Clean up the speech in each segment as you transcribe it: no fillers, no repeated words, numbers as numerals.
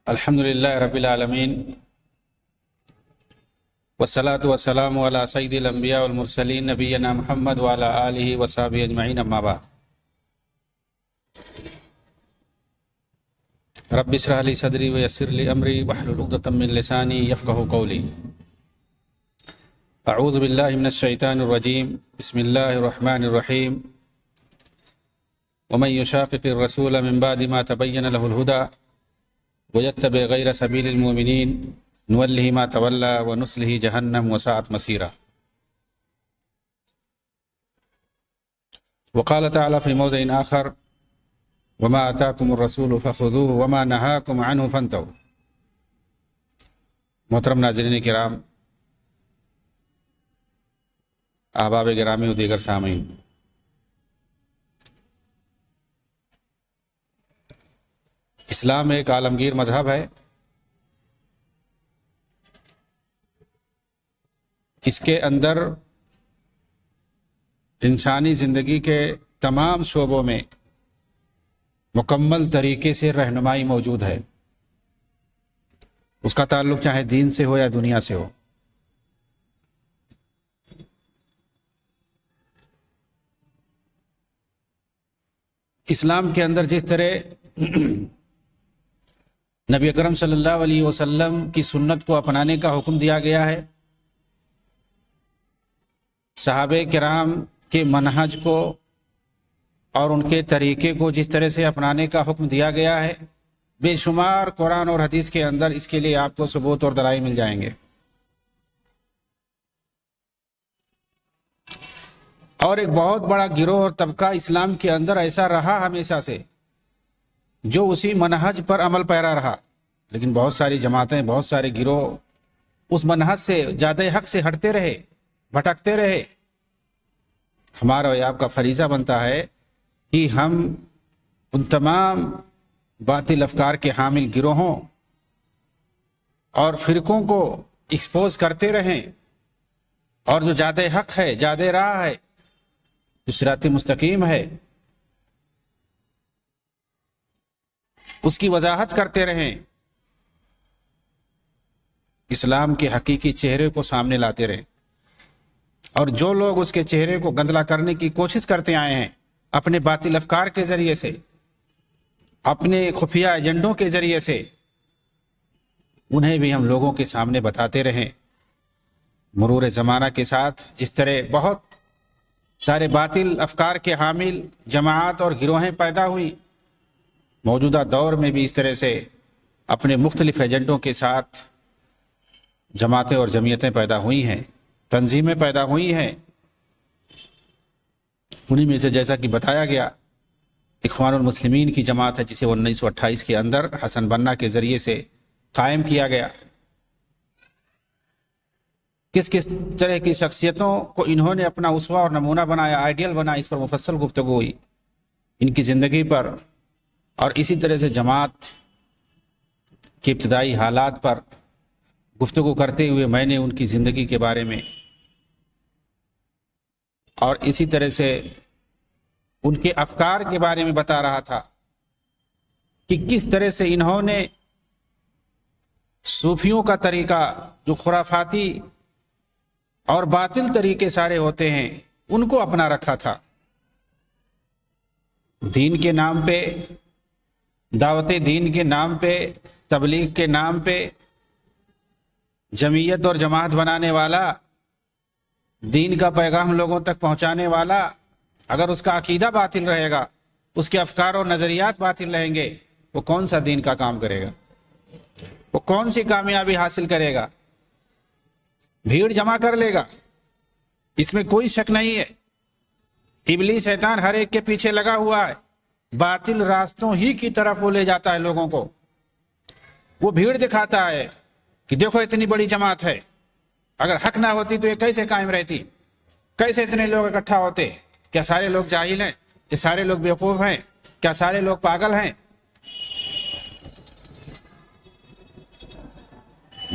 الحمد للہ رب العالمین والصلاة والسلام علی سید الانبیاء والمرسلین نبینا محمد وعلی آلہ وصحبہ اجمعین اما بعد۔ رب اشرح لی صدری ویسر لی امری واحلل عقدۃ من لسانی یفقہوا قولی۔ اعوذ باللہ من الشیطان الرجیم، بسم اللہ الرحمن الرحیم۔ ومن یشاقق الرسول من بعد ما تبین له الہدی وَيَتَّبِعْ غَيْرَ سَبِيلِ الْمُؤْمِنِينَ نُوَلِّهِ مَا تَوَلَّى وَنُصْلِهِ جَهَنَّمَ وَسَاءَتْ مَصِيرًا۔ وقال تعالى في موضع آخر: وَمَا آتَاكُمُ الرَّسُولُ فَخُذُوهُ وَمَا نَهَاكُمْ عَنْهُ فَانْتَهُوا۔ محترم ناظرین کرام، احباب گرامی و دیگر سامعین، اسلام ایک عالمگیر مذہب ہے۔ اس کے اندر انسانی زندگی کے تمام شعبوں میں مکمل طریقے سے رہنمائی موجود ہے۔ اس کا تعلق چاہے دین سے ہو یا دنیا سے ہو۔ اسلام کے اندر جس طرح نبی اکرم صلی اللہ علیہ وسلم کی سنت کو اپنانے کا حکم دیا گیا ہے، صحابہ کرام کے منہج کو اور ان کے طریقے کو جس طرح سے اپنانے کا حکم دیا گیا ہے، بے شمار قرآن اور حدیث کے اندر اس کے لیے آپ کو ثبوت اور دلائل مل جائیں گے۔ اور ایک بہت بڑا گروہ اور طبقہ اسلام کے اندر ایسا رہا ہمیشہ سے جو اسی منہج پر عمل پیرا رہا، لیکن بہت ساری جماعتیں، بہت سارے گروہ اس منہج سے زیادہ حق سے ہٹتے رہے، بھٹکتے رہے۔ ہمارا اور آپ کا فریضہ بنتا ہے کہ ہم ان تمام باطل افکار کے حامل گروہوں اور فرقوں کو ایکسپوز کرتے رہیں، اور جو زیادہ حق ہے، زیادہ راہ ہے، جو صراط مستقیم ہے، اس کی وضاحت کرتے رہیں، اسلام کے حقیقی چہرے کو سامنے لاتے رہیں۔ اور جو لوگ اس کے چہرے کو گندلا کرنے کی کوشش کرتے آئے ہیں اپنے باطل افکار کے ذریعے سے، اپنے خفیہ ایجنڈوں کے ذریعے سے، انہیں بھی ہم لوگوں کے سامنے بتاتے رہیں۔ مرور زمانہ کے ساتھ جس طرح بہت سارے باطل افکار کے حامل جماعت اور گروہیں پیدا ہوئی، موجودہ دور میں بھی اس طرح سے اپنے مختلف ایجنڈوں کے ساتھ جماعتیں اور جمعیتیں پیدا ہوئی ہیں، تنظیمیں پیدا ہوئی ہیں۔ انہی میں سے جیسا کہ بتایا گیا، اخوان المسلمین کی جماعت ہے جسے 1928 کے اندر حسن بنا کے ذریعے سے قائم کیا گیا۔ کس کس طرح کی شخصیتوں کو انہوں نے اپنا اسوہ اور نمونہ بنایا، آئیڈیل بنا، اس پر مفصل گفتگو ہوئی، ان کی زندگی پر، اور اسی طرح سے جماعت کے ابتدائی حالات پر گفتگو کرتے ہوئے میں نے ان کی زندگی کے بارے میں اور اسی طرح سے ان کے افکار کے بارے میں بتا رہا تھا کہ کس طرح سے انہوں نے صوفیوں کا طریقہ، جو خرافاتی اور باطل طریقے سارے ہوتے ہیں، ان کو اپنا رکھا تھا۔ دین کے نام پہ، دعوت دین کے نام پہ، تبلیغ کے نام پہ جمعیت اور جماعت بنانے والا، دین کا پیغام لوگوں تک پہنچانے والا، اگر اس کا عقیدہ باطل رہے گا، اس کے افکار اور نظریات باطل رہیں گے، وہ کون سا دین کا کام کرے گا؟ وہ کون سی کامیابی حاصل کرے گا؟ بھیڑ جمع کر لے گا، اس میں کوئی شک نہیں ہے۔ ابلیس شیطان ہر ایک کے پیچھے لگا ہوا ہے، باطل راستوں ہی کی طرف وہ لے جاتا ہے لوگوں کو۔ وہ بھیڑ دکھاتا ہے کہ دیکھو اتنی بڑی جماعت ہے، اگر حق نہ ہوتی تو یہ کیسے قائم رہتی؟ کیسے اتنے لوگ اکٹھا ہوتے؟ کیا سارے لوگ جاہل ہیں؟ کیا سارے لوگ بیوقوف ہیں؟ کیا سارے لوگ پاگل ہیں؟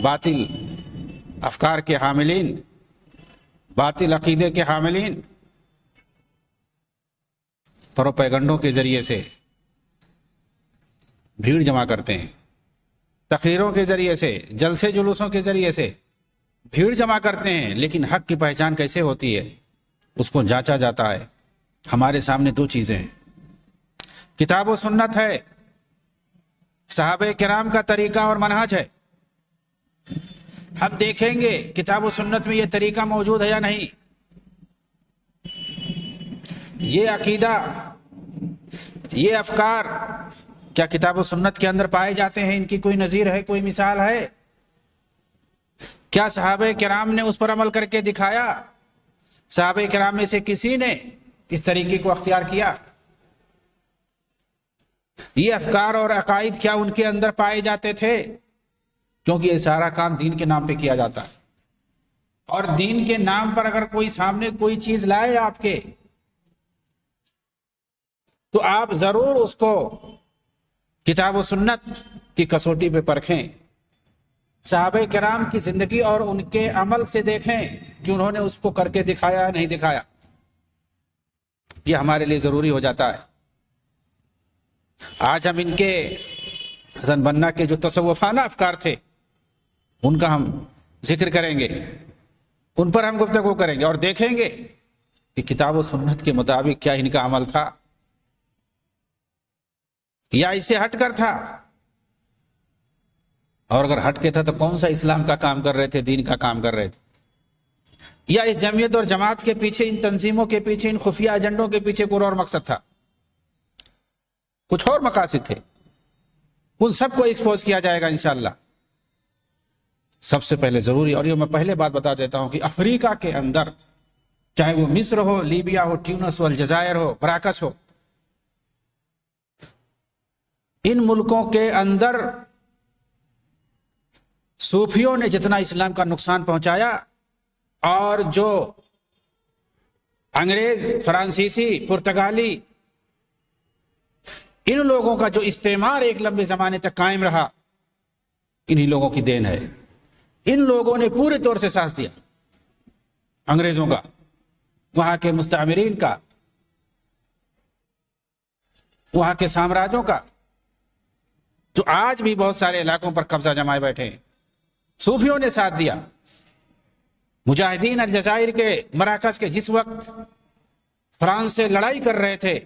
باطل افکار کے حاملین، باطل عقیدے کے حاملین پروپیگنڈوں کے ذریعے سے بھیڑ جمع کرتے ہیں۔ تقریروں کے ذریعے سے، جلسے جلوسوں کے ذریعے سے بھیڑ جمع کرتے ہیں، لیکن حق کی پہچان کیسے ہوتی ہے اس کو جانچا جاتا ہے۔ ہمارے سامنے دو چیزیں ہیں، کتاب و سنت ہے، صحابہ کرام کا طریقہ اور منہج ہے۔ ہم دیکھیں گے کتاب و سنت میں یہ طریقہ موجود ہے یا نہیں، یہ عقیدہ، یہ افکار کیا کتاب و سنت کے اندر پائے جاتے ہیں، ان کی کوئی نظیر ہے، کوئی مثال ہے؟ کیا صحابہ کرام نے اس پر عمل کر کے دکھایا؟ صحابہ کرام میں سے کسی نے اس طریقے کو اختیار کیا؟ یہ افکار اور عقائد کیا ان کے اندر پائے جاتے تھے؟ کیونکہ یہ سارا کام دین کے نام پہ کیا جاتا ہے، اور دین کے نام پر اگر کوئی سامنے کوئی چیز لائے آپ کے، تو آپ ضرور اس کو کتاب و سنت کی کسوٹی پہ پرکھیں، صحابہ کرام کی زندگی اور ان کے عمل سے دیکھیں کہ انہوں نے اس کو کر کے دکھایا یا نہیں دکھایا۔ یہ ہمارے لیے ضروری ہو جاتا ہے۔ آج ہم ان کے حسن بننا کے جو تصوفانہ افکار تھے ان کا ہم ذکر کریں گے، ان پر ہم گفتگو کریں گے اور دیکھیں گے کہ کتاب و سنت کے مطابق کیا ان کا عمل تھا یا اسے ہٹ کر تھا، اور اگر ہٹ کے تھا تو کون سا اسلام کا کام کر رہے تھے، دین کا کام کر رہے تھے، یا اس جمعیت اور جماعت کے پیچھے، ان تنظیموں کے پیچھے، ان خفیہ ایجنڈوں کے پیچھے کوئی اور مقصد تھا، کچھ اور مقاصد تھے۔ ان سب کو ایکسپوز کیا جائے گا انشاءاللہ۔ سب سے پہلے ضروری، اور یہ میں پہلے بات بتا دیتا ہوں کہ افریقہ کے اندر، چاہے وہ مصر ہو، لیبیا ہو، ٹیونس ہو، الجزائر ہو، براکس ہو، ان ملکوں کے اندر صوفیوں نے جتنا اسلام کا نقصان پہنچایا، اور جو انگریز، فرانسیسی، پرتگالی، ان لوگوں کا جو استعمار ایک لمبے زمانے تک قائم رہا، انہی لوگوں کی دین ہے۔ ان لوگوں نے پورے طور سے ساتھ دیا انگریزوں کا، وہاں کے مستعمرین کا، وہاں کے سامراجوں کا، جو آج بھی بہت سارے علاقوں پر قبضہ جمائے بیٹھے ہیں۔ صوفیوں نے ساتھ دیا۔ مجاہدین الجزائر کے مراکز کے جس وقت فرانس سے لڑائی کر رہے تھے،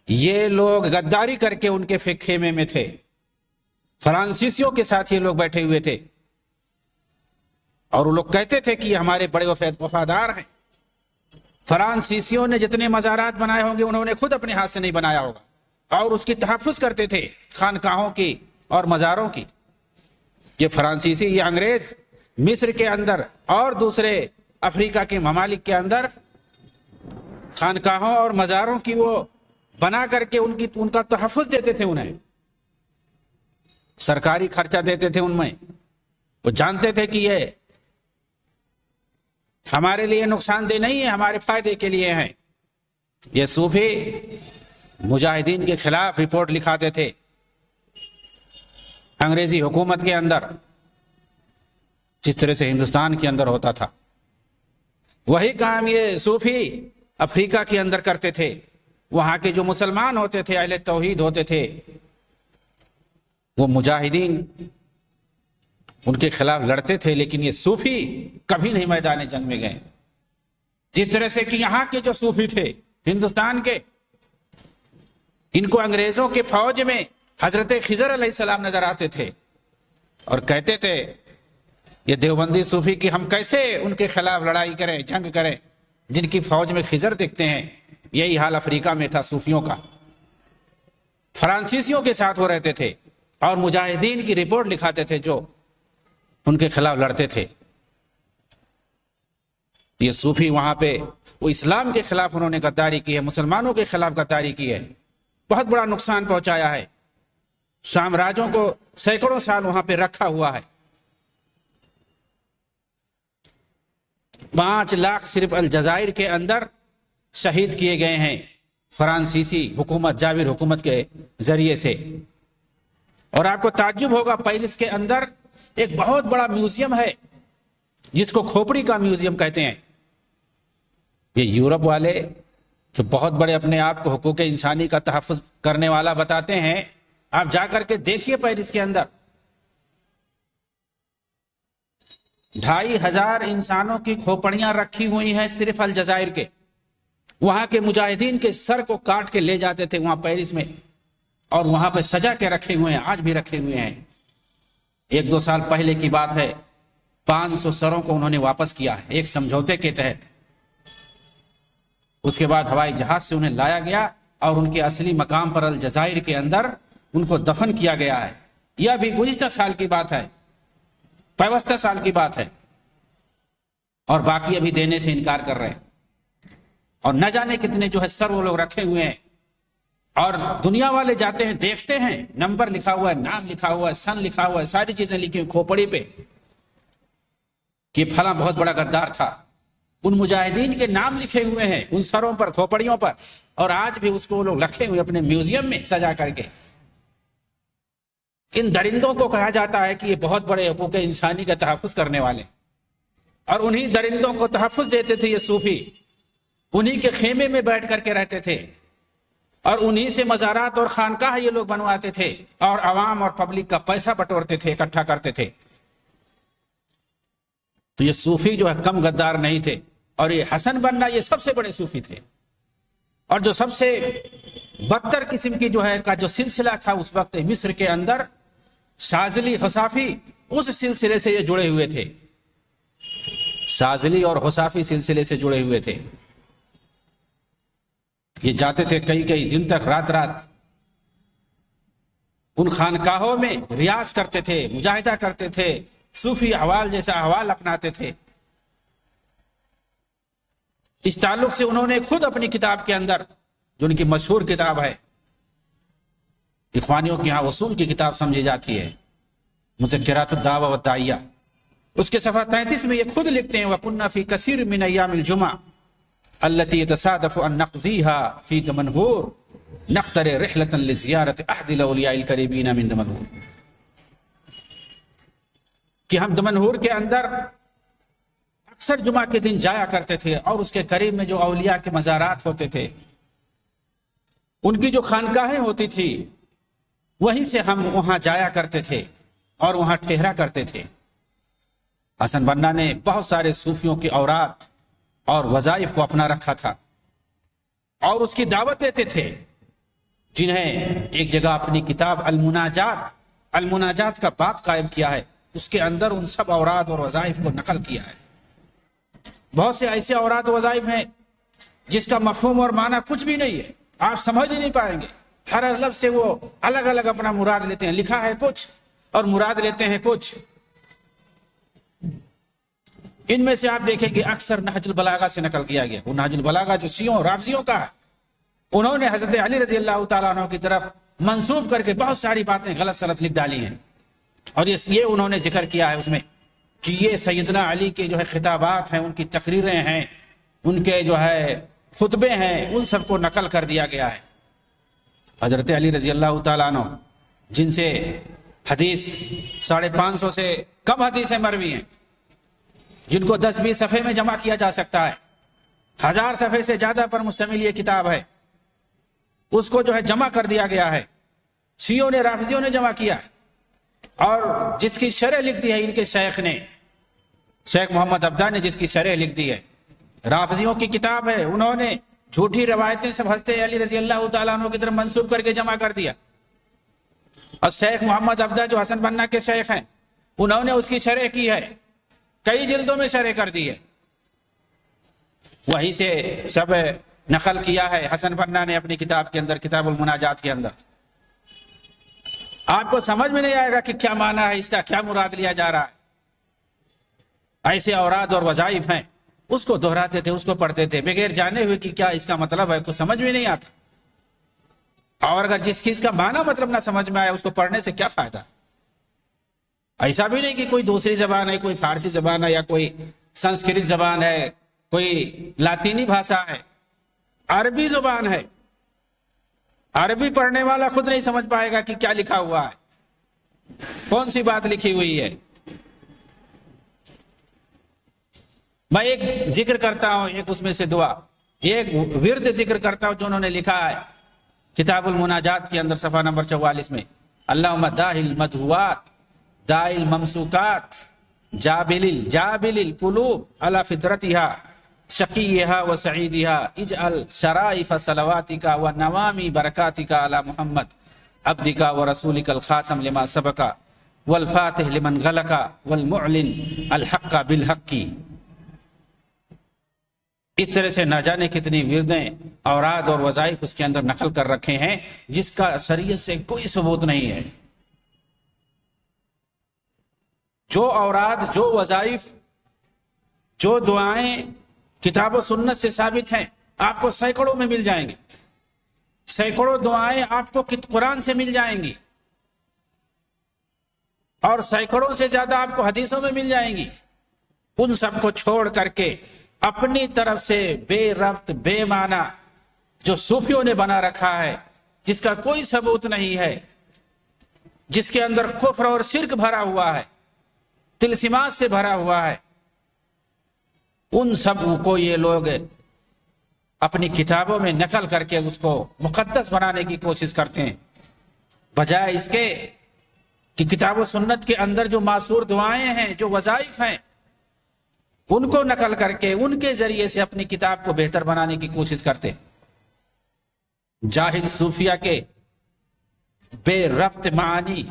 یہ لوگ غداری کر کے ان کے خیمے میں تھے، فرانسیسیوں کے ساتھ یہ لوگ بیٹھے ہوئے تھے، اور وہ لوگ کہتے تھے کہ یہ ہمارے بڑے وفادار ہیں۔ فرانسیسیوں نے جتنے مزارات بنائے ہوں گے انہوں نے خود اپنے ہاتھ سے نہیں بنایا ہوگا، اور اس کی تحفظ کرتے تھے، خانقاہوں کی اور مزاروں کی۔ یہ فرانسیسی، یہ انگریز مصر کے اندر اور دوسرے افریقہ کے ممالک کے اندر خانقاہوں اور مزاروں کی وہ بنا کر کے ان کا تحفظ دیتے تھے، انہیں سرکاری خرچہ دیتے تھے ان میں۔ وہ جانتے تھے کہ یہ ہمارے لیے نقصان دہ نہیں ہے، ہمارے فائدے کے لیے ہیں۔ یہ صوفی مجاہدین کے خلاف رپورٹ لکھاتے تھے انگریزی حکومت کے اندر، جس طرح سے ہندوستان کے اندر ہوتا تھا، وہی کام یہ صوفی افریقہ کے اندر کرتے تھے۔ وہاں کے جو مسلمان ہوتے تھے، اہل توحید ہوتے تھے، وہ مجاہدین ان کے خلاف لڑتے تھے، لیکن یہ صوفی کبھی نہیں میدان جنگ میں گئے۔ جس طرح سے کہ یہاں کے جو صوفی تھے ہندوستان کے، ان کو انگریزوں کے فوج میں حضرت خضر علیہ السلام نظر آتے تھے، اور کہتے تھے یہ دیوبندی صوفی کہ ہم کیسے ان کے خلاف لڑائی کریں، جنگ کریں، جن کی فوج میں خضر دکھتے ہیں۔ یہی حال افریقہ میں تھا صوفیوں کا۔ فرانسیسیوں کے ساتھ وہ رہتے تھے اور مجاہدین کی رپورٹ لکھاتے تھے جو ان کے خلاف لڑتے تھے۔ یہ صوفی وہاں پہ وہ اسلام کے خلاف انہوں نے غداری کی ہے، مسلمانوں کے خلاف غداری کی ہے، بہت بڑا نقصان پہنچایا ہے، سامراجوں کو سینکڑوں سال وہاں پہ رکھا ہوا ہے۔ 5 لاکھ صرف الجزائر کے اندر شہید کیے گئے ہیں فرانسیسی حکومت، جابر حکومت کے ذریعے سے۔ اور آپ کو تعجب ہوگا، پیرس کے اندر ایک بہت بڑا میوزیم ہے جس کو کھوپڑی کا میوزیم کہتے ہیں۔ یہ یورپ والے جو بہت بڑے اپنے آپ کو حقوق انسانی کا تحفظ کرنے والا بتاتے ہیں، آپ جا کر کے دیکھیے پیرس کے اندر 2500 انسانوں کی کھوپڑیاں رکھی ہوئی ہیں صرف الجزائر کے. وہاں کے مجاہدین کے سر کو کاٹ کے لے جاتے تھے وہاں پیرس میں، اور وہاں پہ سجا کے رکھے ہوئے ہیں، آج بھی رکھے ہوئے ہیں. 1-2 سال پہلے کی بات ہے، 500 سروں کو انہوں نے واپس کیا ہے ایک سمجھوتے کے تحت. اس کے بعد ہوائی جہاز سے انہیں لایا گیا اور ان کے اصلی مقام پر الجزائر کے اندر ان کو دفن کیا گیا ہے. یہ بھی گزشتہ سال کی بات ہے، پیوستہ سال کی بات ہے، اور باقی ابھی دینے سے انکار کر رہے ہیں. اور نہ جانے کتنے جو ہے سر وہ لوگ رکھے ہوئے ہیں، اور دنیا والے جاتے ہیں دیکھتے ہیں، نمبر لکھا ہوا ہے، نام لکھا ہوا ہے، سن لکھا ہوا ہے، ساری چیزیں لکھی ہوئی کھوپڑی پہ کہ فلاں بہت بڑا غدار تھا. ان مجاہدین کے نام لکھے ہوئے ہیں ان سروں پر، کھوپڑیوں پر، اور آج بھی اس کو وہ لوگ رکھے ہوئے اپنے میوزیم میں سجا کر کے. ان درندوں کو کہا جاتا ہے کہ یہ بہت بڑے حقوق انسانی کا تحفظ کرنے والے، اور انہی درندوں کو تحفظ دیتے تھے یہ صوفی. انہی کے خیمے میں بیٹھ کر کے رہتے تھے، اور انہی سے مزارات اور خانقاہ یہ لوگ بنواتے تھے، اور عوام اور پبلک کا پیسہ بٹورتے تھے، اکٹھا کرتے تھے. تو یہ صوفی جو ہے کم غدار نہیں تھے. اور یہ حسن بننا یہ سب سے بڑے صوفی تھے، اور جو سب سے بدتر قسم کی جو ہے کا جو سلسلہ تھا اس وقت مصر کے اندر، شاذلی حصافی، اس سلسلے سے یہ جڑے ہوئے تھے. شاذلی اور حصافی سلسلے سے جڑے ہوئے تھے. یہ جاتے تھے کئی دن تک، رات رات ان خانقاہوں میں ریاض کرتے تھے، مجاہدہ کرتے تھے، صوفی احوال جیسا احوال اپناتے تھے. اس تعلق سے انہوں نے خود اپنی کتاب کے اندر، جو ان کی مشہور کتاب ہے، اخوانیوں کی یہاں اصول کی کتاب سمجھی جاتی ہے، مذکرات الدعوہ والداعیہ، اس کے صفحہ 33 میں یہ خود لکھتے ہیں: وَكُنَّا فِي كَثِيرٍ مِّنْ أَيَّامِ الْجُمَعَةِ التي يتصادف ان نقضيها في دمنهور نقترئ رحلة لزيارة احد الاولیاء القریبین من دمنہور. کہ ہم دمنہور کے اندر اکثر جمعہ کے دن جایا کرتے تھے، اور اس کے قریب میں جو اولیاء کے مزارات ہوتے تھے، ان کی جو خانقاہیں ہوتی تھی، وہیں سے ہم وہاں جایا کرتے تھے اور وہاں ٹھہرا کرتے تھے. حسن بنا نے بہت سارے صوفیوں کی اوراد اور وظائف کو اپنا رکھا تھا، اور اس کی دعوت دیتے تھے، جنہیں ایک جگہ اپنی کتاب المناجات کا باب قائم کیا ہے. اس کے اندر ان سب اوراد اور وظائف کو نقل کیا ہے. بہت سے ایسے اوراد و وظائف ہیں جس کا مفہوم اور معنی کچھ بھی نہیں ہے، آپ سمجھ ہی نہیں پائیں گے. ہر لفظ سے وہ الگ الگ اپنا مراد لیتے ہیں، لکھا ہے کچھ اور مراد لیتے ہیں کچھ. ان میں سے آپ دیکھیں کہ اکثر نہج البلاغہ سے نقل کیا گیا. وہ نہج البلاغہ جو شیعوں رافضیوں کا ہے، انہوں نے حضرت علی رضی اللہ تعالیٰ عنہ کی طرف منسوب کر کے بہت ساری باتیں غلط سلط لکھ ڈالی ہیں. اور یہ انہوں نے ذکر کیا ہے اس میں کہ یہ سیدنا علی کے جو ہے خطابات ہیں، ان کی تقریریں ہیں، ان کے جو ہے خطبے ہیں، ان سب کو نقل کر دیا گیا ہے. حضرت علی رضی اللہ تعالیٰ عنہ جن سے حدیث 550 سے کم حدیثیں مروی ہیں، جن کو 10-20 صفحے میں جمع کیا جا سکتا ہے، 1000 صفحے سے زیادہ پر مشتمل یہ کتاب ہے، اس کو جو ہے جمع کر دیا گیا ہے. شیعوں نے، رافضیوں نے جمع کیا ہے، اور جس کی شرح لکھ دی ہے ان کے شیخ نے، شیخ محمد عبدہ نے جس کی شرح لکھ دی ہے. رافضیوں کی کتاب ہے، انہوں نے جھوٹی روایتیں سب حضرت علی رضی اللہ تعالیٰ عنہ کی طرف منسوب کر کے جمع کر دیا. اور شیخ محمد عبدہ جو حسن بنا کے شیخ ہیں، انہوں نے اس کی شرح کی ہے، کئی جلدوں میں شرح کر دی ہے. وہیں سے سب نقل کیا ہے حسن بنا نے اپنی کتاب کے اندر، کتاب المناجات کے اندر. آپ کو سمجھ میں نہیں آئے گا کہ کیا معنی ہے اس کا، کیا مراد لیا جا رہا ہے. ایسے اوراد اور وظائف ہیں، اس کو دہراتے تھے، اس کو پڑھتے تھے بغیر جانے ہوئے کہ کیا اس کا مطلب ہے، کچھ سمجھ میں نہیں آتا. اور اگر جس چیز کا معنی مطلب نہ سمجھ میں آئے، اس کو پڑھنے سے کیا فائدہ. ایسا بھی نہیں کہ کوئی دوسری زبان ہے، کوئی فارسی زبان ہے، یا کوئی سنسکرت زبان ہے، کوئی لاطینی بھاشا ہے، عربی زبان ہے. عربی پڑھنے والا خود نہیں سمجھ پائے گا کہ کیا لکھا ہوا ہے، کون سی بات لکھی ہوئی ہے. میں ایک ذکر کرتا ہوں، ایک اس میں سے دعا، ایک ورد ذکر کرتا ہوں جو انہوں نے لکھا ہے کتاب المناجات کے اندر صفحہ نمبر 44 میں. اللہم داہ المدہوات دائی الممسوکات جابل القلوب علی فطرتہا شقیہا و سعیدہا اجعل شرائف صلواتک و نوامی برکاتک علی محمد عبدک و رسولک الخاتم لما سبق والفاتح لمن غلق والمعلن الحق بالحق. اس طرح سے نہ جانے کتنی وردیں اوراد اور وظائف اس کے اندر نقل کر رکھے ہیں جس کا شریعت سے کوئی ثبوت نہیں ہے. جو اوراد، جو وظائف، جو دعائیں کتاب و سنت سے ثابت ہیں آپ کو سینکڑوں میں مل جائیں گے. سینکڑوں دعائیں آپ کو قرآن سے مل جائیں گی اور سینکڑوں سے زیادہ آپ کو حدیثوں میں مل جائیں گی. ان سب کو چھوڑ کر کے اپنی طرف سے بے ربط بے معنی جو صوفیوں نے بنا رکھا ہے، جس کا کوئی ثبوت نہیں ہے، جس کے اندر کفر اور شرک بھرا ہوا ہے، طلسمات سے بھرا ہوا ہے، ان سب کو یہ لوگ اپنی کتابوں میں نقل کر کے اس کو مقدس بنانے کی کوشش کرتے ہیں، بجائے اس کے کہ کتاب و سنت کے اندر جو معصور دعائیں ہیں، جو وظائف ہیں، ان کو نقل کر کے ان کے ذریعے سے اپنی کتاب کو بہتر بنانے کی کوشش کرتے. جاہل صوفیہ کے بے ربط معانی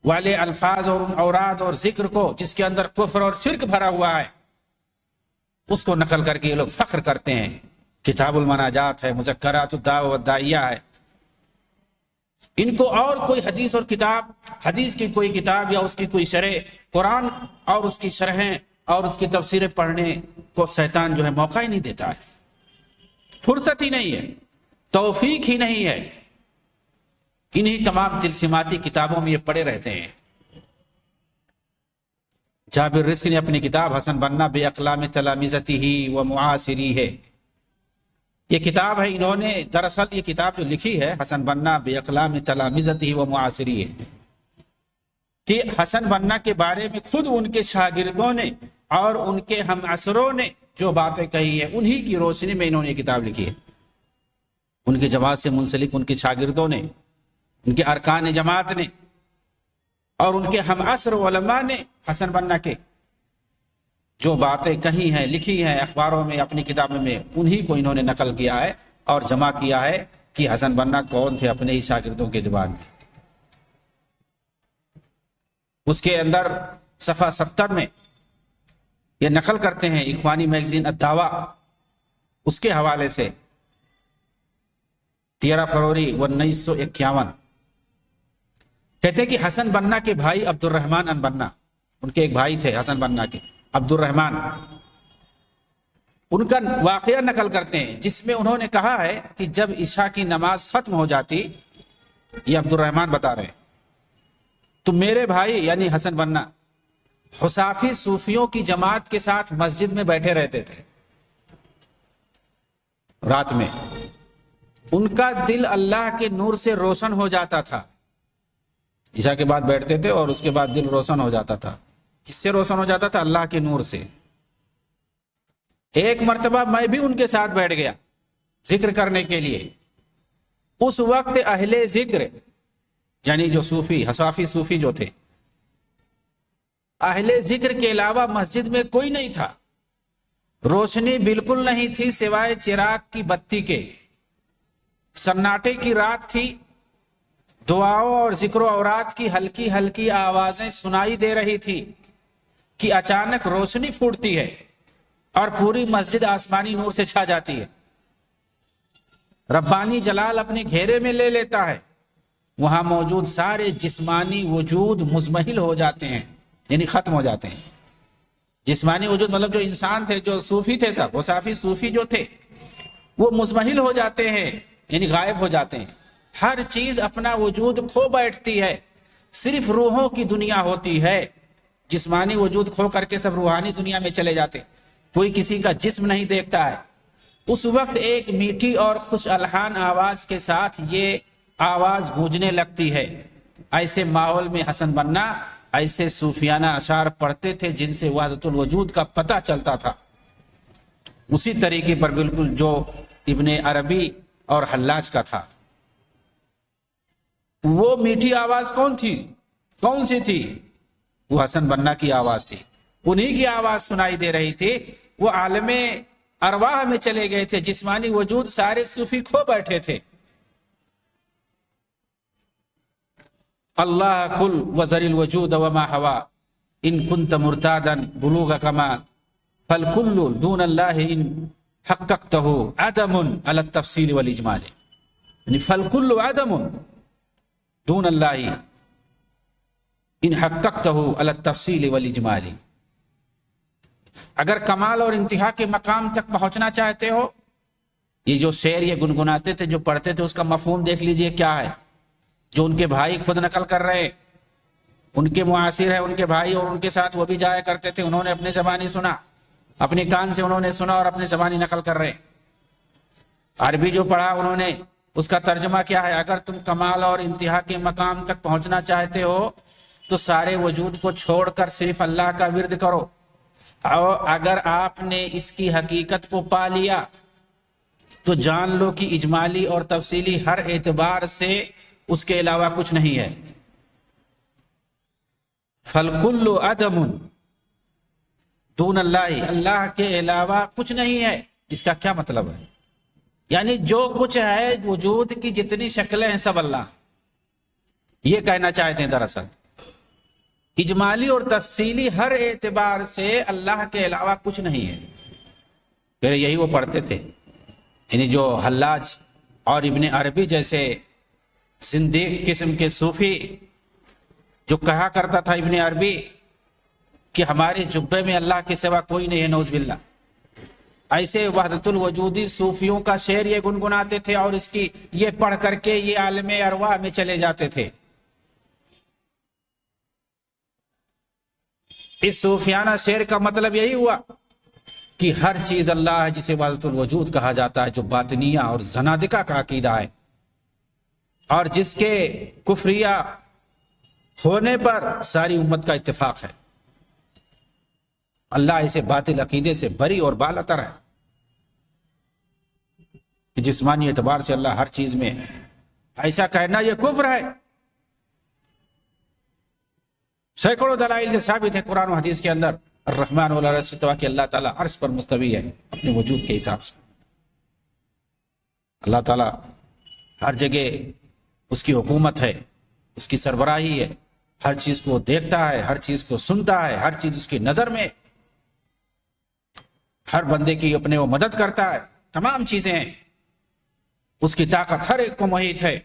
والے الفاظ اور اوراد اور ذکر کو، جس کے اندر کفر اور شرک بھرا ہوا ہے، اس کو نقل کر کے یہ لوگ فخر کرتے ہیں. کتاب المناجات ہے، مذکرات الداع والداعیہ ہے. ان کو اور کوئی حدیث اور کتاب، حدیث کی کوئی کتاب یا اس کی کوئی شرح، قرآن اور اس کی شرحیں اور اس کی تفسیریں پڑھنے کو شیطان جو ہے موقع ہی نہیں دیتا ہے، فرصت ہی نہیں ہے، توفیق ہی نہیں ہے. انہی تمام طلسماتی کتابوں میں یہ پڑے رہتے ہیں. جابر رزق نے اپنی کتاب حسن بنا بے اقلام تلامذتہ و معاصری ہے، یہ کتاب ہے، انہوں نے دراصل یہ کتاب جو لکھی ہے حسن بنا بے اقلام تلامذتہ و معاصری ہے، کہ حسن بنا کے بارے میں خود ان کے شاگردوں نے اور ان کے ہم عصروں نے جو باتیں کہی ہیں انہی کی روشنی میں انہوں نے یہ کتاب لکھی ہے. ان کی جماعت سے منسلک ان کے شاگردوں نے، ان کے ارکان جماعت نے اور ان کے ہم عصر علماء نے حسن بنا کے جو باتیں کہی ہیں، لکھی ہیں اخباروں میں، اپنی کتابوں میں، انہی کو انہوں نے نقل کیا ہے اور جمع کیا ہے کہ حسن بنا کون تھے اپنے ہی شاگردوں کے زبان میں. اس کے اندر صفحہ 70 میں یہ نقل کرتے ہیں اخوانی میگزین الدعوہ، اس کے حوالے سے 13 فروری 1951 کہتے ہیں کہ حسن بنا کے بھائی عبد الرحمن ان بنا، ان کے ایک بھائی تھے حسن بنا کے عبد الرحمن، ان کا واقعہ نقل کرتے ہیں جس میں انہوں نے کہا ہے کہ جب عشاء کی نماز ختم ہو جاتی، یہ عبد الرحمن بتا رہے ہیں، تو میرے بھائی یعنی حسن بنا حصافی صوفیوں کی جماعت کے ساتھ مسجد میں بیٹھے رہتے تھے. رات میں ان کا دل اللہ کے نور سے روشن ہو جاتا تھا. عشاء کے بعد بیٹھتے تھے اور اس کے بعد دل روشن ہو جاتا تھا. کس سے روشن ہو جاتا تھا؟ اللہ کے نور سے. ایک مرتبہ میں بھی ان کے ساتھ بیٹھ گیا ذکر کرنے کے لیے. اس وقت اہل ذکر یعنی جو صوفی، حصافی صوفی جو تھے، اہل ذکر کے علاوہ مسجد میں کوئی نہیں تھا. روشنی بالکل نہیں تھی سوائے چراغ کی بتی کے. سناٹے کی رات تھی، دعاؤں اور ذکر و اوراد کی ہلکی ہلکی آوازیں سنائی دے رہی تھی کہ اچانک روشنی پھوٹتی ہے اور پوری مسجد آسمانی نور سے چھا جاتی ہے. ربانی جلال اپنے گھیرے میں لے لیتا ہے. وہاں موجود سارے جسمانی وجود مزمحل ہو جاتے ہیں، یعنی ختم ہو جاتے ہیں. جسمانی وجود مطلب جو انسان تھے، جو صوفی تھے، سب وہ صافی صوفی جو تھے وہ مزمحل ہو جاتے ہیں، یعنی غائب ہو جاتے ہیں. ہر چیز اپنا وجود کھو بیٹھتی ہے، صرف روحوں کی دنیا ہوتی ہے. جسمانی وجود کھو کر کے سب روحانی دنیا میں چلے جاتے، کوئی کسی کا جسم نہیں دیکھتا ہے. اس وقت ایک میٹھی اور خوش الحان آواز کے ساتھ یہ آواز گونجنے لگتی ہے. ایسے ماحول میں حسن بنا ایسے صوفیانہ اشعار پڑھتے تھے جن سے وحدت الوجود کا پتہ چلتا تھا. اسی طریقے پر بالکل جو ابن عربی اور حلاج کا تھا. وہ میٹھی آواز کون سی تھی؟ وہ حسن بنا کی آواز تھی، انہی کی آواز سنائی دے رہی تھی۔ وہ عالم ارواح میں چلے گئے تھے، جسمانی وجود سارے صوفی کھو بیٹھے تھے۔ اللہ کل وذر الوجود وما ہوا ان کنت مرتادا بلوغ کمال فالکل دون اللہ ان حققتہ عدم علی التفصیل والاجمال، یعنی فالکل عدم دون اللہ ان حققتہ علی التفصیل والاجمال۔ اگر کمال اور انتہا کے مقام تک پہنچنا چاہتے ہو، یہ جو شعر یہ گنگناتے تھے، جو پڑھتے تھے، اس کا مفہوم دیکھ لیجئے کیا ہے۔ جو ان کے بھائی خود نقل کر رہے، ان کے معاصر ہے ان کے بھائی، اور ان کے ساتھ وہ بھی جایا کرتے تھے، انہوں نے اپنے زبانی سنا، اپنے کان سے انہوں نے سنا اور اپنے زبانی نقل کر رہے۔ عربی جو پڑھا انہوں نے، اس کا ترجمہ کیا ہے؟ اگر تم کمال اور انتہا کے مقام تک پہنچنا چاہتے ہو تو سارے وجود کو چھوڑ کر صرف اللہ کا ورد کرو، اور اگر آپ نے اس کی حقیقت کو پا لیا تو جان لو کہ اجمالی اور تفصیلی ہر اعتبار سے اس کے علاوہ کچھ نہیں ہے۔ فالکل عدم دون اللہ، اللہ کے علاوہ کچھ نہیں ہے۔ اس کا کیا مطلب ہے؟ یعنی جو کچھ ہے وجود کی جتنی شکلیں ہیں سب اللہ، یہ کہنا چاہتے ہیں دراصل۔ اجمالی اور تفصیلی ہر اعتبار سے اللہ کے علاوہ کچھ نہیں ہے۔ پھر یہی وہ پڑھتے تھے، یعنی جو حلاج اور ابن عربی جیسے زندیق قسم کے صوفی، جو کہا کرتا تھا ابن عربی کہ ہمارے جبے میں اللہ کے سوا کوئی نہیں ہے، نعوذ باللہ، ایسے وحدت الوجودی صوفیوں کا شعر یہ گنگناتے تھے، اور اس کی یہ پڑھ کر کے یہ عالم ارواح میں چلے جاتے تھے۔ اس صوفیانہ شعر کا مطلب یہی ہوا کہ ہر چیز اللہ ہے، جسے وحدت الوجود کہا جاتا ہے، جو باطنیہ اور زنادقہ کا عقیدہ ہے، اور جس کے کفریہ ہونے پر ساری امت کا اتفاق ہے۔ اللہ اسے باطل عقیدے سے بری اور بالاتر ہے کہ جسمانی اعتبار سے اللہ ہر چیز میں ہے۔ ایسا کہنا یہ کفر ہے۔ سینکڑوں دلائل سے ثابت ہے قرآن و حدیث کے اندر، الرحمن علی العرش استویٰ، کہ اللہ تعالیٰ عرش پر مستوی ہے اپنے وجود کے حساب سے۔ اللہ تعالیٰ ہر جگہ اس کی حکومت ہے، اس کی سربراہی ہے، ہر چیز کو دیکھتا ہے، ہر چیز کو سنتا ہے، ہر چیز اس کی نظر میں، ہر بندے کی اپنے وہ مدد کرتا ہے، تمام چیزیں ہیں، اس کی طاقت ہر ایک کو محیط ہے،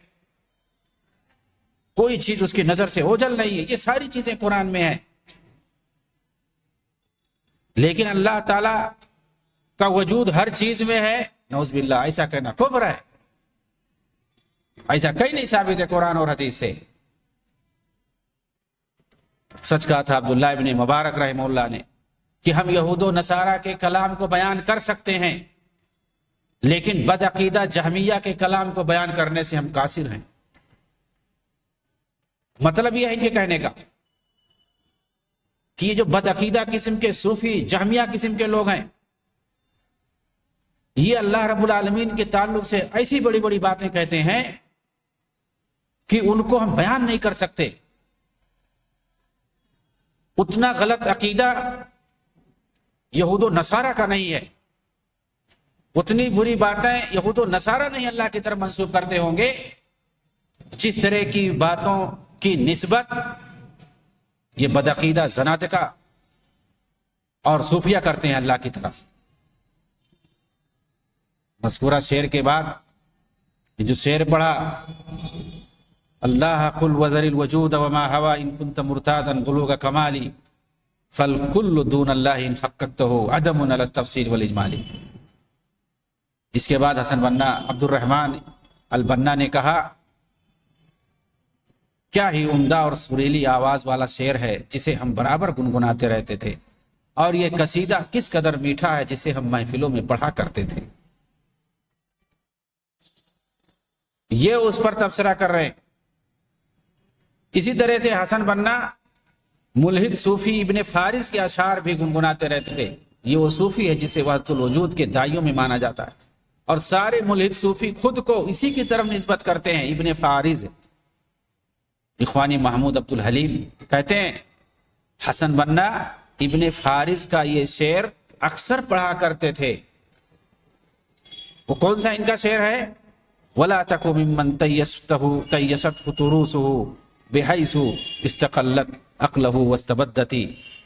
کوئی چیز اس کی نظر سے اوجھل نہیں ہے۔ یہ ساری چیزیں قرآن میں ہیں، لیکن اللہ تعالی کا وجود ہر چیز میں ہے، نعوذ باللہ، ایسا کہنا کفر ہے۔ ایسا کہیں نہیں ثابت ہے قرآن اور حدیث سے۔ سچ کہا تھا عبداللہ ابن مبارک رحمہ اللہ نے کہ ہم یہود و نصارہ کے کلام کو بیان کر سکتے ہیں، لیکن بدعقیدہ جہمیہ کے کلام کو بیان کرنے سے ہم قاصر ہیں۔ مطلب یہ ہے کہ کہنے کا کہ یہ جو بدعقیدہ قسم کے صوفی جہمیہ قسم کے لوگ ہیں، یہ اللہ رب العالمین کے تعلق سے ایسی بڑی بڑی باتیں کہتے ہیں کہ ان کو ہم بیان نہیں کر سکتے۔ اتنا غلط عقیدہ یہود و نصارہ کا نہیں ہے، اتنی بری باتیں یہود و نصارہ نہیں اللہ کی طرف منسوب کرتے ہوں گے جس طرح کی باتوں کی نسبت یہ بدعقیدہ زنادقہ اور صوفیہ کرتے ہیں اللہ کی طرف۔ مذکورہ شعر کے بعد یہ جو شعر پڑھا، اللہ قل وذر الوجود وما ہوا ان کنت مرتادا بلوغ کمالی فالکل دون اللہ ان حققتہ عدم علی التفصیل والاجمال۔ اس کے بعد حسن بنا عبد الرحمن البنا نے کہا، کیا ہی عمدہ اور سریلی آواز والا شعر ہے جسے ہم برابر گنگناتے رہتے تھے، اور یہ قصیدہ کس قدر میٹھا ہے جسے ہم محفلوں میں پڑھا کرتے تھے۔ یہ اس پر تبصرہ کر رہے ہیں۔ اسی طرح سے حسن بنا ملحد صوفی ابن فارس کے اشعار بھی گنگناتے رہتے تھے۔ یہ وہ صوفی ہے جسے وحدت الوجود کے دائیوں میں مانا جاتا ہے، اور سارے ملحد صوفی خود کو اسی کی طرف نسبت کرتے ہیں، ابن فارس۔ اخوانی محمود عبد الحلیم کہتے ہیں حسن بنا ابن فارس کا یہ شعر اکثر پڑھا کرتے تھے. وہ کون سا ان کا شعر ہے؟ وَلَا تَكُ مِمَّن تَيَّسَتْهُ طُرُوسُهُ بِحَيْثُ اسْتَقَلَّتْ عَقْلَهُ وَاسْتَبَدَّتِ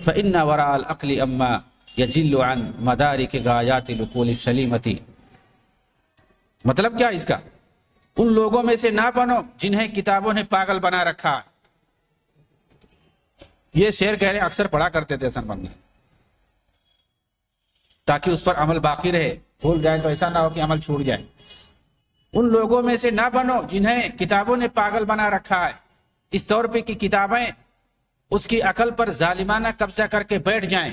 فَإِنَّ وَرَاءَ الْعَقْلِ أَمَّا يَجِلُّ عَنْ مَدَارِكِ غَايَاتِ الْعُقُولِ السَّلِيمَةِ. مطلب کیا اس کا؟ ان لوگوں میں سے نہ بنو جنہیں کتابوں نے پاگل بنا رکھا. یہ شعر کہہ رہے اکثر پڑھا کرتے تھے حسن بنا تاکہ اس پر عمل باقی رہے. بھول جائے تو ایسا نہ ہو کہ عمل چھوٹ جائے. ان لوگوں میں سے نہ بنو جنہیں کتابوں نے پاگل بنا رکھا ہے، اس طور پہ کہ کتابیں اس کی عقل پر ظالمانہ قبضہ کر کے بیٹھ جائیں.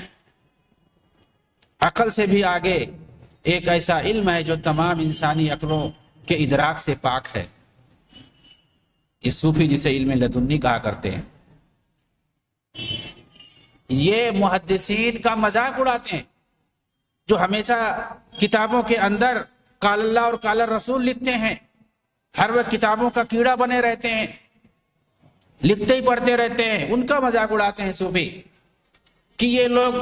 عقل سے بھی آگے ایک ایسا علم ہے جو تمام انسانی عقلوں کے ادراک سے پاک ہے. یہ صوفی جسے علم لدنی کہا کرتے ہیں. یہ محدثین کا مذاق اڑاتے ہیں جو ہمیشہ کتابوں کے اندر قال اللہ اور قال الرسول لکھتے ہیں. ہر وقت کتابوں کا کیڑا بنے رہتے ہیں، لکھتے ہی پڑھتے رہتے ہیں. ان کا مذاق اڑاتے ہیں صوفی کہ یہ لوگ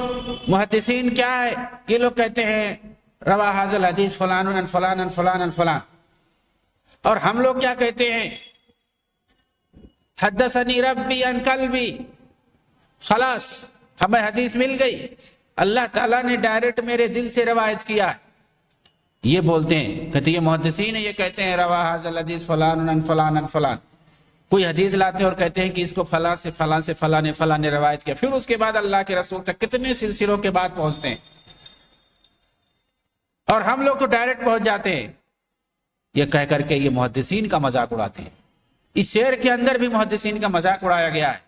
محدثین کیا ہے؟ یہ لوگ کہتے ہیں روا ھذا الحدیث فلان عن فلان عن فلان عن فلان. اور ہم لوگ کیا کہتے ہیں؟ حدثنی ربی عن قلبی. خلاص ہمیں حدیث مل گئی، اللہ تعالیٰ نے ڈائریکٹ میرے دل سے روایت کیا. یہ بولتے ہیں، کہتے یہ محدثین ہیں، یہ کہتے ہیں روا ھذا الحدیث فلان عن فلان عن فلان. کوئی حدیث لاتے ہیں اور کہتے ہیں کہ اس کو فلاں سے فلاں سے فلاں نے روایت کیا. پھر اس کے بعد اللہ کے رسول تک کتنے سلسلوں کے بعد پہنچتے ہیں، اور ہم لوگ تو ڈائریکٹ پہنچ جاتے ہیں. یہ کہہ کر کے یہ محدثین کا مذاق اڑاتے ہیں. اس شعر کے اندر بھی محدثین کا مذاق اڑایا گیا ہے،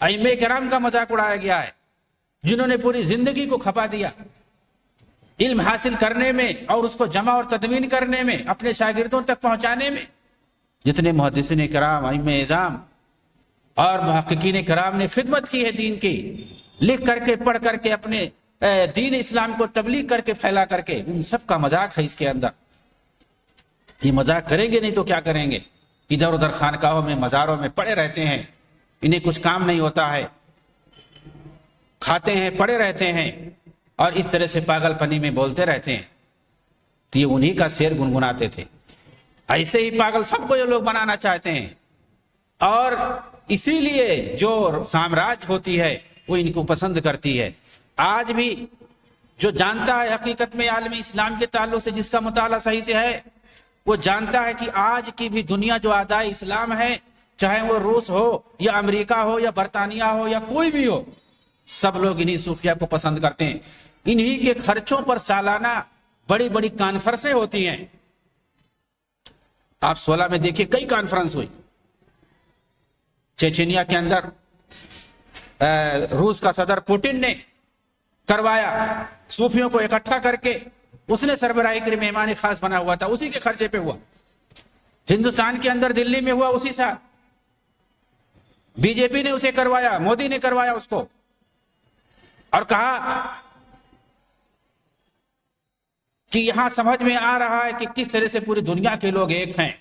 ائمہ کرام کا مذاق اڑایا گیا ہے جنہوں نے پوری زندگی کو کھپا دیا علم حاصل کرنے میں اور اس کو جمع اور تدوین کرنے میں، اپنے شاگردوں تک پہنچانے میں. جتنے محدثین کرام، ائمہ اعظام اور محققین کرام نے خدمت کی ہے دین کی، لکھ کر کے پڑھ کر کے اپنے دین اسلام کو تبلیغ کر کے پھیلا کر کے، ان سب کا مذاق ہے اس کے اندر. یہ مذاق کریں گے نہیں تو کیا کریں گے؟ ادھر ادھر خانقاہوں میں مزاروں میں پڑے رہتے ہیں، انہیں کچھ کام نہیں ہوتا ہے، کھاتے ہیں پڑے رہتے ہیں اور اس طرح سے پاگل پنی میں بولتے رہتے ہیں. تو یہ انہی کا شعر گنگناتے تھے. ایسے ہی پاگل سب کو یہ لوگ بنانا چاہتے ہیں، اور اسی لیے جو سامراج ہوتی ہے وہ ان کو پسند کرتی ہے. آج بھی جو جانتا ہے حقیقت میں عالم اسلام کے تعلق سے، جس کا مطالعہ صحیح سے ہے، وہ جانتا ہے کہ آج کی بھی دنیا جو اعداء اسلام ہے، چاہے وہ روس ہو یا امریکہ ہو یا برطانیہ ہو یا کوئی بھی ہو، سب لوگ انہی صوفیہ کو پسند کرتے ہیں. انہی کے خرچوں پر سالانہ بڑی بڑی کانفرنسیں ہوتی ہیں. آپ 16 میں دیکھیے کئی کانفرنس ہوئی. چیچینیا کے اندر روس کا صدر پوٹن نے کروایا، صوفیوں کو اکٹھا کر کے اس نے سربراہی کے مہمان خاص بنا ہوا تھا، اسی کے خرچے پہ ہوا. ہندوستان کے اندر دلی میں ہوا اسی سال، بی جے پی نے اسے کروایا، مودی نے کروایا اس کو، اور کہا کہ یہاں سمجھ میں آ رہا ہے کہ کس طرح سے پوری دنیا کے لوگ ایک ہیں،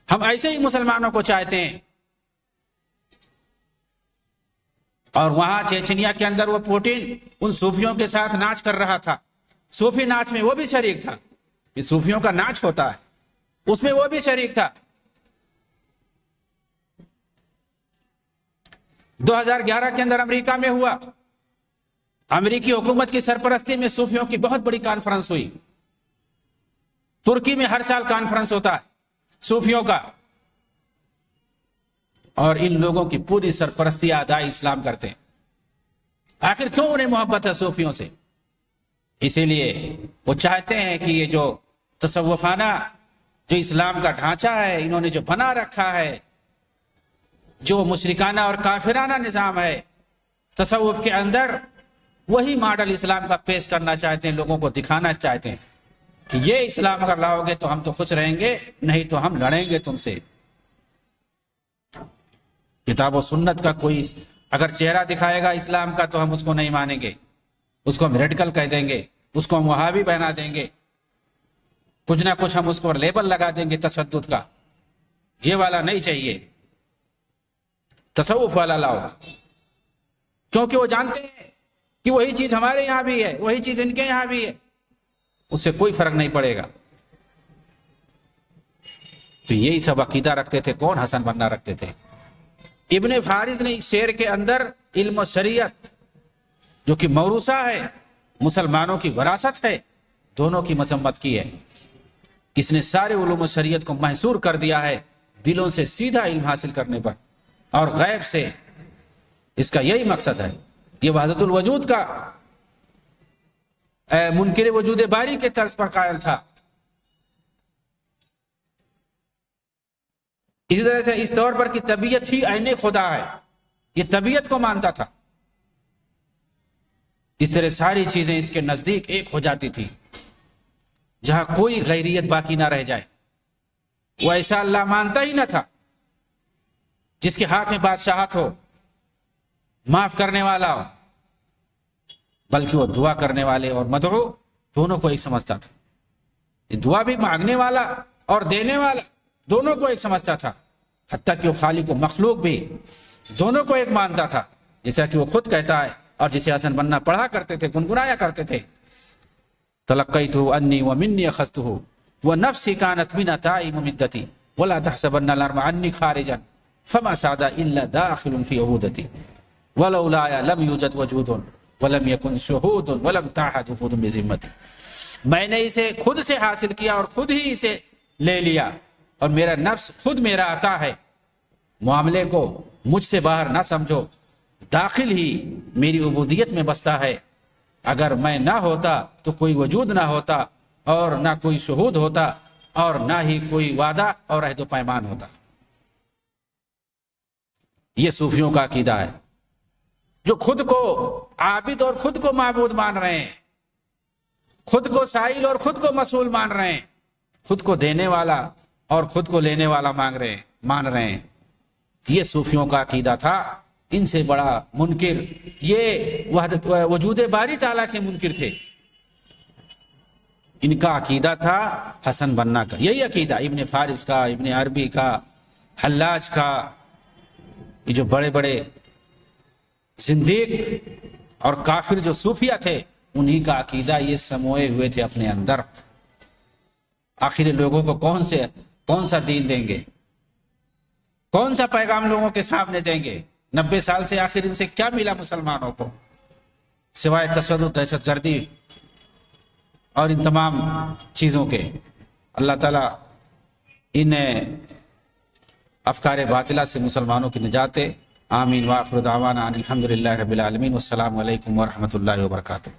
ہم ایسے ہی مسلمانوں کو چاہتے ہیں. اور وہاں چیچنیا کے اندر وہ پوٹن ان صوفیوں کے ساتھ ناچ کر رہا تھا. صوفی ناچ میں وہ بھی شریک تھا. یہ صوفیوں کا ناچ ہوتا ہے، اس میں وہ بھی شریک تھا. 2011 کے اندر امریکہ میں ہوا، امریکی حکومت کی سرپرستی میں صوفیوں کی بہت بڑی کانفرنس ہوئی. ترکی میں ہر سال کانفرنس ہوتا ہے صوفیوں کا، اور ان لوگوں کی پوری سرپرستی اعداء اسلام کرتے ہیں. آخر کیوں انہیں محبت ہے صوفیوں سے؟ اسی لیے وہ چاہتے ہیں کہ یہ جو تصوفانہ جو اسلام کا ڈھانچہ ہے انہوں نے جو بنا رکھا ہے، جو مشرکانہ اور کافرانہ نظام ہے تصوف کے اندر، وہی ماڈل اسلام کا پیش کرنا چاہتے ہیں، لوگوں کو دکھانا چاہتے ہیں کہ یہ اسلام اگر لاؤ گے تو ہم تو خوش رہیں گے، نہیں تو ہم لڑیں گے تم سے. کتاب و سنت کا کوئی اگر چہرہ دکھائے گا اسلام کا تو ہم اس کو نہیں مانیں گے، اس کو ہم ریڈیکل کہہ دیں گے، اس کو ہم وہابی بنا دیں گے، کچھ نہ کچھ ہم اس کو لیبل لگا دیں گے تشدد کا. یہ والا نہیں چاہیے. تصوف والا لاؤ، کیونکہ وہ جانتے ہیں کہ وہی چیز ہمارے یہاں بھی ہے، وہی چیز ان کے یہاں بھی ہے، اس سے کوئی فرق نہیں پڑے گا۔ تو یہی سب عقیدہ رکھتے تھے۔ کون؟ حسن بننا رکھتے تھے۔ ابن فارس نے اس شعر کے اندر علم و شریعت جو کہ موروثہ ہے، مسلمانوں کی وراثت ہے، دونوں کی مذمت کی ہے۔ اس نے سارے علوم و شریعت کو محصور کر دیا ہے دلوں سے سیدھا علم حاصل کرنے پر، اور غیب سے۔ اس کا یہی مقصد ہے۔ یہ وحدت الوجود کا منکر وجود باری کے طرز پر قائل تھا۔ اسی طرح سے اس طور پر کہ طبیعت ہی عین خدا ہے، یہ طبیعت کو مانتا تھا۔ اس طرح ساری چیزیں اس کے نزدیک ایک ہو جاتی تھی، جہاں کوئی غیریت باقی نہ رہ جائے۔ وہ ایسا اللہ مانتا ہی نہ تھا جس کے ہاتھ میں بادشاہت ہو، معاف کرنے والا ہو، بلکہ وہ دعا کرنے والے اور مدعو دونوں کو ایک سمجھتا تھا۔ یہ دعا بھی مانگنے والا اور دینے والا دونوں کو ایک سمجھتا تھا، حتیٰ کہ وہ خالق و مخلوق بھی دونوں کو ایک مانتا تھا، جیسا کہ وہ خود کہتا ہے اور جسے حسن بننا پڑھا کرتے تھے، گنگنایا کرتے تھے۔ تلقیتہ انی ومنی اخذتہ ونفسی کانت من تائم مدتی ولا تحسبن الارم عنی خارجا فما سعد الا داخل فی عبودتی ولولا لم یوجد وجود ولم یکن شہود ولم تعہد وجود بذمتی۔ میں نے اسے خود سے حاصل کیا اور خود ہی اسے لے لیا، اور میرا نفس خود میرا عطا ہے۔ معاملے کو مجھ سے باہر نہ سمجھو، داخل ہی میری عبودیت میں بستا ہے۔ اگر میں نہ ہوتا تو کوئی وجود نہ ہوتا، اور نہ کوئی شہود ہوتا، اور نہ ہی کوئی وعدہ اور عہد و پیمان ہوتا۔ یہ صوفیوں کا عقیدہ ہے، جو خود کو عابد اور خود کو معبود مان رہے ہیں، خود کو سائل اور خود کو مسئول مان رہے ہیں، خود کو دینے والا اور خود کو لینے والا مان رہے ہیں۔ یہ صوفیوں کا عقیدہ تھا۔ ان سے بڑا منکر یہ وحدت وجود باری تعالیٰ کے منکر تھے۔ ان کا عقیدہ تھا حسن بننا کا، یہی عقیدہ ابن فارس کا، ابن عربی کا، حلاج کا، یہ جو بڑے بڑے زندیق اور کافر جو صوفیہ تھے، انہی کا عقیدہ یہ سموئے ہوئے تھے اپنے اندر۔ آخر لوگوں کو کون سا دین دیں گے، کون سا پیغام لوگوں کے سامنے دیں گے؟ 90 سال سے آخر ان سے کیا ملا مسلمانوں کو، سوائے تشدد، دہشت گردی اور ان تمام چیزوں کے۔ اللہ تعالیٰ ان افکار باطلہ سے مسلمانوں کی نجات دے۔ آمین۔ وآخر دعوانا ان الحمدللہ رب العالمین، والسلام علیکم ورحمۃ اللہ وبرکاتہ۔